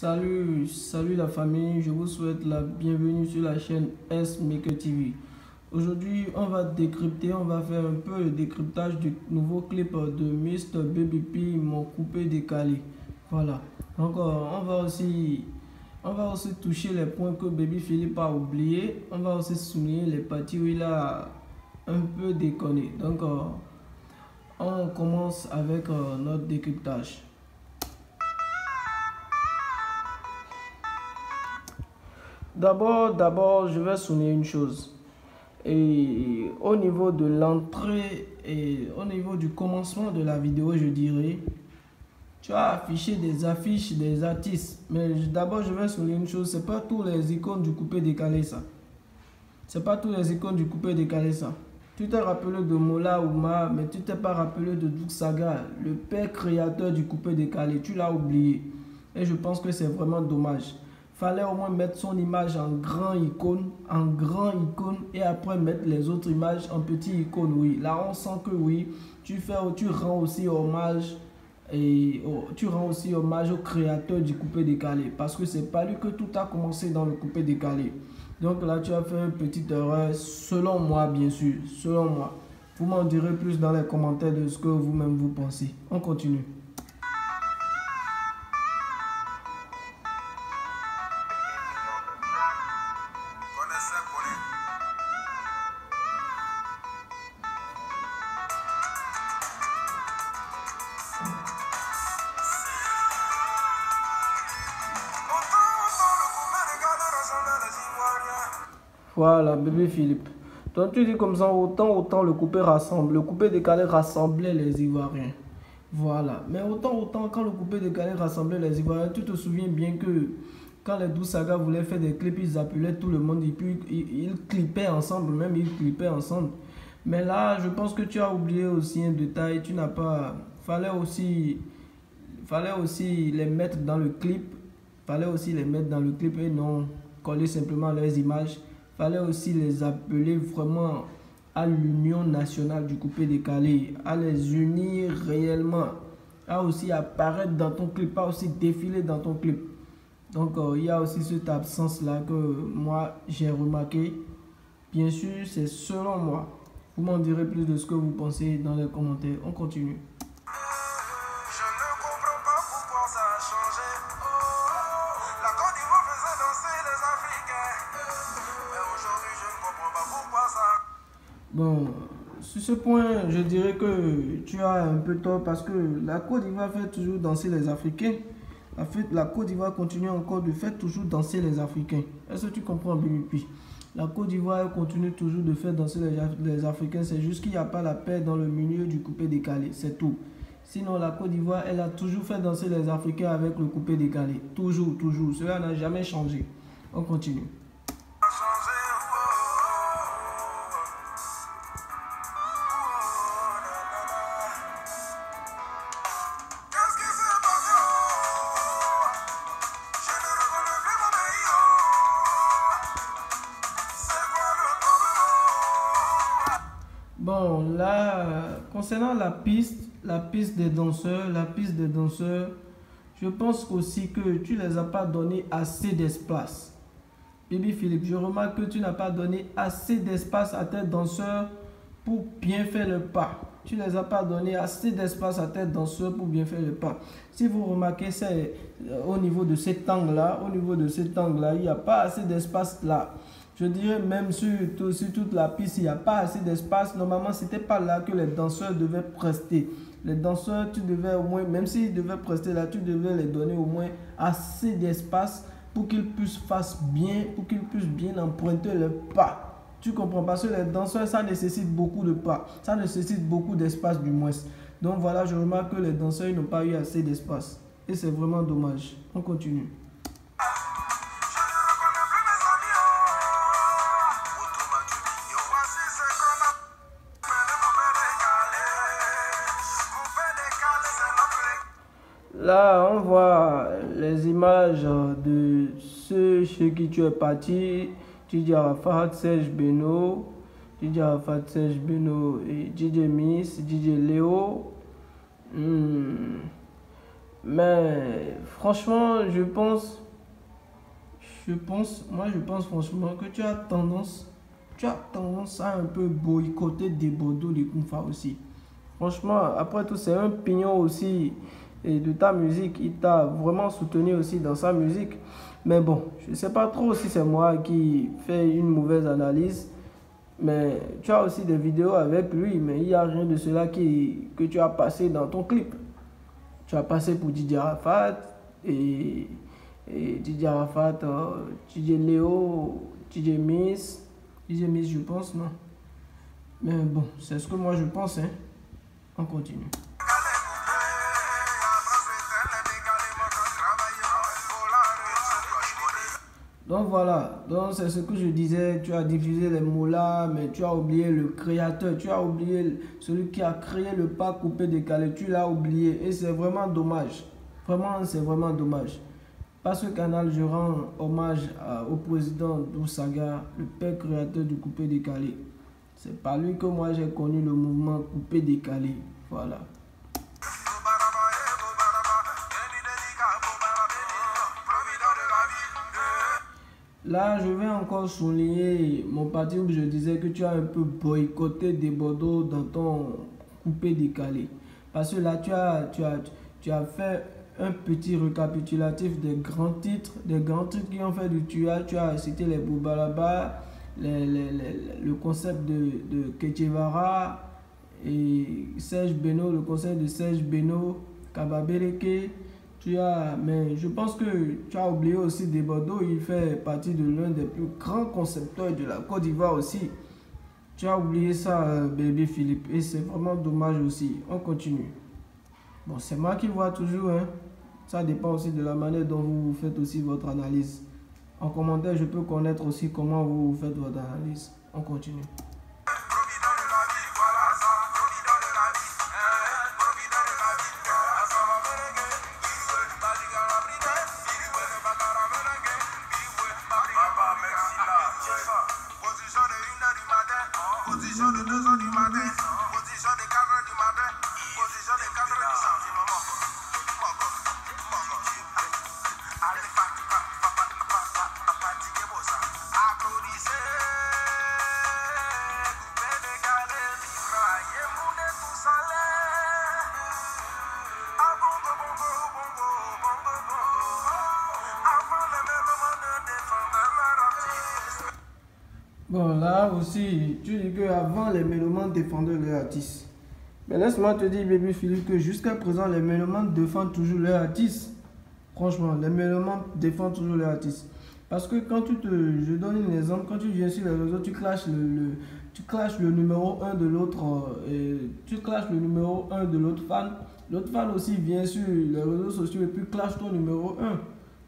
Salut la famille, je vous souhaite la bienvenue sur la chaîne S Maker TV. Aujourd'hui, on va faire un peu le décryptage du nouveau clip de Mr Baby P, mon coupé décalé. Voilà. Donc on va aussi toucher les points que Baby Philippe a oubliés. On va aussi souligner les parties où il a un peu déconné. Donc on commence avec notre décryptage. D'abord, je vais souligner une chose. Et au niveau de l'entrée et au niveau du commencement de la vidéo, je dirais, tu as affiché des affiches des artistes. Mais d'abord, je vais souligner une chose, c'est pas tous les icônes du coupé décalé ça. C'est pas tous les icônes du coupé décalé ça. Tu t'es rappelé de Mola Ouma, mais tu t'es pas rappelé de Douk Saga, le père créateur du coupé décalé. Tu l'as oublié. Et je pense que c'est vraiment dommage. Fallait au moins mettre son image en grand icône, et après mettre les autres images en petit icône, oui. Là, on sent que oui, tu rends aussi hommage au créateur du coupé décalé, parce que c'est pas lui que tout a commencé dans le coupé décalé. Donc là, tu as fait une petite erreur, selon moi, bien sûr, selon moi. Vous m'en direz plus dans les commentaires de ce que vous-même vous pensez. On continue. Voilà, bébé Philippe. Donc tu dis comme ça, autant le coupé décalé rassemblait les Ivoiriens. Voilà. Mais autant quand le coupé décalé rassemblait les Ivoiriens, tu te souviens bien que quand les 12 sagas voulaient faire des clips, ils appelaient tout le monde et puis ils clippaient ensemble, Mais là, je pense que tu as oublié aussi un détail, fallait aussi les mettre dans le clip. Et non coller simplement leurs images. Fallait aussi les appeler vraiment à l'union nationale du coupé décalé, à les unir réellement, à aussi apparaître dans ton clip, à aussi défiler dans ton clip. Donc il y a aussi cette absence là que moi j'ai remarqué. Bien sûr, c'est selon moi. Vous m'en direz plus de ce que vous pensez dans les commentaires. On continue. Bon, sur ce point, je dirais que tu as un peu tort parce que la Côte d'Ivoire fait toujours danser les Africains. La Côte d'Ivoire continue encore de faire toujours danser les Africains. Est-ce que tu comprends, BBP? La Côte d'Ivoire continue toujours de faire danser les Africains. C'est juste qu'il n'y a pas la paix dans le milieu du coupé décalé. C'est tout. Sinon, la Côte d'Ivoire, elle a toujours fait danser les Africains avec le coupé décalé. Toujours, toujours. Cela n'a jamais changé. On continue. Bon, là, concernant la piste des danseurs, je pense aussi que tu ne les as pas donné assez d'espace. Baby Philippe, je remarque que tu n'as pas donné assez d'espace à tes danseurs pour bien faire le pas. Tu ne les as pas donné assez d'espace à tes danseurs pour bien faire le pas. Si vous remarquez, c'est au niveau de cet angle-là, il n'y a pas assez d'espace là. Je dirais même sur toute la piste, il n'y a pas assez d'espace. Normalement, ce n'était pas là que les danseurs devaient prester. Les danseurs, tu devais au moins, même s'ils devaient prester là, tu devais les donner au moins assez d'espace pour qu'ils puissent bien emprunter le pas. Tu comprends? Parce que les danseurs, ça nécessite beaucoup de pas. Ça nécessite beaucoup d'espace du moins. Donc voilà, je remarque que les danseurs n'ont pas eu assez d'espace. Et c'est vraiment dommage. On continue. Là, on voit les images de ceux chez qui tu es parti. DJ Arafat, Serge Beno, et DJ Miss, DJ Léo. Mais franchement, je pense franchement que tu as tendance à un peu boycotter des Bordeaux, les Koumfa aussi. Franchement, après tout, c'est un pignon aussi et de ta musique. Il t'a vraiment soutenu aussi dans sa musique. Mais bon, je ne sais pas trop si c'est moi qui fais une mauvaise analyse. Mais tu as aussi des vidéos avec lui, mais il n'y a rien de cela que tu as passé dans ton clip. Tu as passé pour Didier Arafat et, Didier Arafat, DJ Léo, DJ Miss, je pense, non. Mais bon, c'est ce que moi je pense, hein. On continue. Donc voilà, donc c'est ce que je disais, tu as diffusé les mots là, mais tu as oublié le créateur, tu as oublié celui qui a créé le pas coupé décalé, tu l'as oublié et c'est vraiment dommage. Vraiment, c'est vraiment dommage. Par ce canal, je rends hommage au président d'Oussaga, le père créateur du coupé décalé. C'est par lui que moi j'ai connu le mouvement coupé décalé. Voilà. Là, je vais encore souligner mon parti où je disais que tu as un peu boycotté des Bordeaux dans ton coupé décalé. Parce que là, tu as fait un petit récapitulatif des grands titres qui ont fait du tuage. Tu as cité les Boubalaba, le concept de Ketchevara et Serge Beno, le concept de Serge Beno, Kababeleke. Mais je pense que tu as oublié aussi des Bordeaux. Il fait partie de l'un des plus grands concepteurs de la Côte d'Ivoire aussi. Tu as oublié ça, bébé Philippe. Et c'est vraiment dommage aussi. On continue. Bon, c'est moi qui vois toujours. Hein. Ça dépend aussi de la manière dont vous faites aussi votre analyse. En commentaire, je peux connaître aussi comment vous faites votre analyse. On continue. Bon, là aussi, tu dis qu'avant, les mélomanes défendaient leurs artistes. Mais laisse-moi te dire, bébé Philippe, que jusqu'à présent, les mélomanes défendent toujours leurs artistes. Franchement, les mélomanes défendent toujours leurs artistes. Parce que je donne un exemple, quand tu viens sur les réseaux, tu clashes le numéro 1 de l'autre, tu clashes le numéro 1 de l'autre fan. L'autre fan aussi vient sur les réseaux sociaux et puis clash ton numéro 1.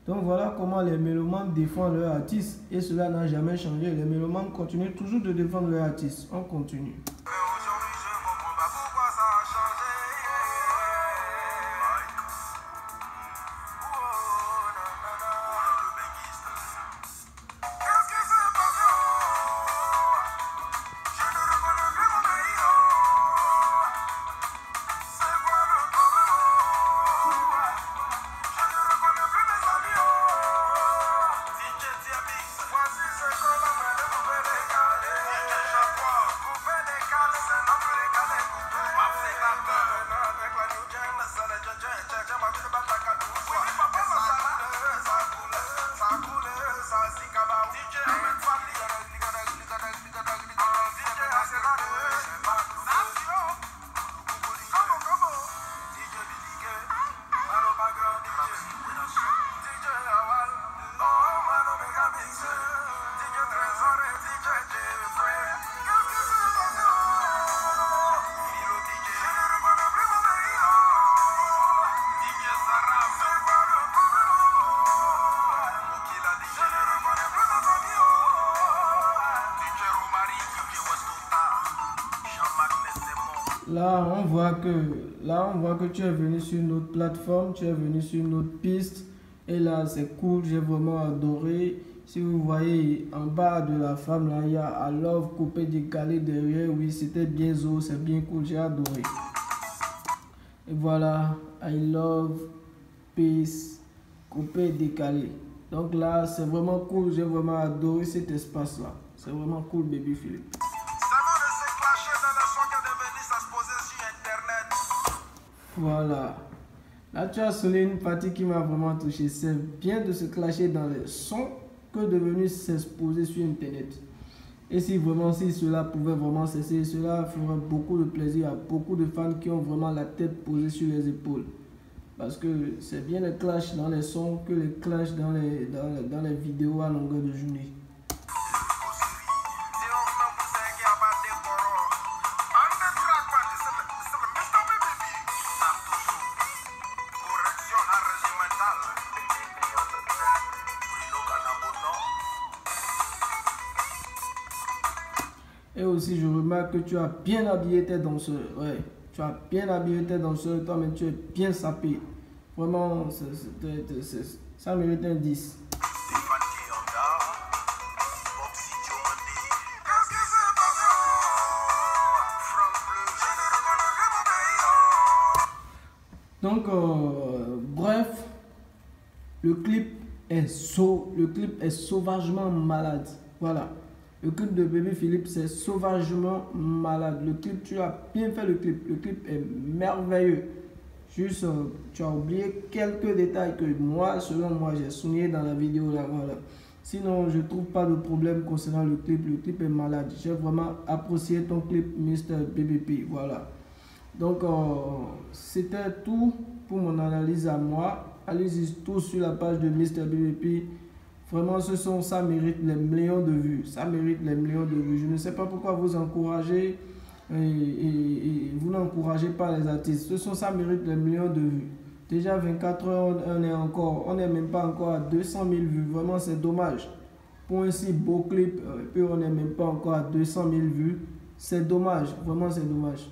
Donc voilà comment les mélomanes défendent leurs artistes et cela n'a jamais changé. Les mélomanes continuent toujours de défendre leurs artistes. On continue. Là, on voit que tu es venu sur notre plateforme, tu es venu sur notre piste. Et là, c'est cool, j'ai vraiment adoré. Si vous voyez en bas de la femme, là, il y a I love coupé décalé derrière. Oui, c'était bien zo, c'est bien cool, j'ai adoré. Et voilà, I love Peace, coupé et décalé. Donc là, c'est vraiment cool. J'ai vraiment adoré cet espace-là. C'est vraiment cool, Baby Philippe. Voilà. Là, tu as sonné une partie qui m'a vraiment touché. C'est bien de se clasher dans les sons que de venir s'exposer sur Internet. Et si vraiment, si cela pouvait vraiment cesser, cela ferait beaucoup de plaisir à beaucoup de fans qui ont vraiment la tête posée sur les épaules. Parce que c'est bien les clashs dans les sons que les clashs dans les vidéos à longueur de journée. Et aussi, je remarque que tu as bien habillé tes danseurs. Ouais, tu as bien habillé tes danseurs. Toi-même, tu es bien sapé. Vraiment, ça mérite un 10. Donc, bref, le clip est sauvagement malade. Voilà. Le clip de Baby Philippe, c'est sauvagement malade. Le clip, tu as bien fait le clip. Le clip est merveilleux. Juste, tu as oublié quelques détails que moi, selon moi, j'ai souligné dans la vidéo là. Voilà. Sinon, je ne trouve pas de problème concernant le clip. Le clip est malade. J'ai vraiment apprécié ton clip, Mr. BBP. Voilà. Donc, c'était tout pour mon analyse à moi. Allez-y tous sur la page de Mr. BBP. Vraiment, ça mérite les millions de vues. Ça mérite les millions de vues. Je ne sais pas pourquoi vous encouragez et vous n'encouragez pas les artistes. Ça mérite les millions de vues. Déjà 24 heures, on n'est même pas encore à 200 000 vues. Vraiment, c'est dommage. Pour un si beau clip, et puis on n'est même pas encore à 200 000 vues. C'est dommage. Vraiment, c'est dommage.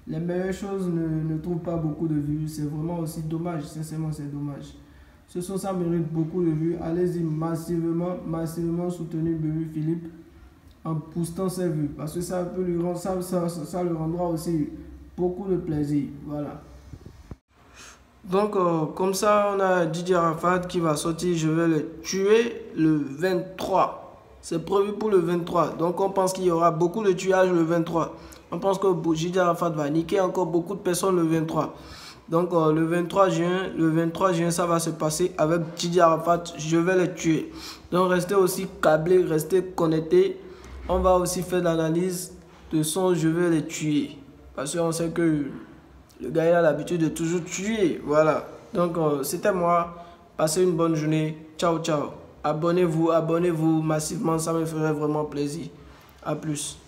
Les meilleures choses ne trouvent pas beaucoup de vues. C'est vraiment aussi dommage. Sincèrement, c'est dommage. Ça mérite beaucoup de vues. Allez-y massivement soutenir Baby Philippe en boostant ses vues. Parce que ça peut lui rendre, ça lui rendra aussi beaucoup de plaisir. Voilà. Donc, comme ça, on a DJ Arafat qui va sortir. Je vais le tuer le 23. C'est prévu pour le 23. Donc, on pense qu'il y aura beaucoup de tuage le 23. On pense que DJ Arafat va niquer encore beaucoup de personnes le 23. Donc le 23 juin, ça va se passer avec DJ Arafat. Je vais les tuer. Donc restez aussi câblés, restez connectés. On va aussi faire l'analyse de son je vais les tuer. Parce qu'on sait que le gars il a l'habitude de toujours tuer. Voilà. Donc c'était moi. Passez une bonne journée. Ciao, ciao. Abonnez-vous massivement. Ça me ferait vraiment plaisir. A plus.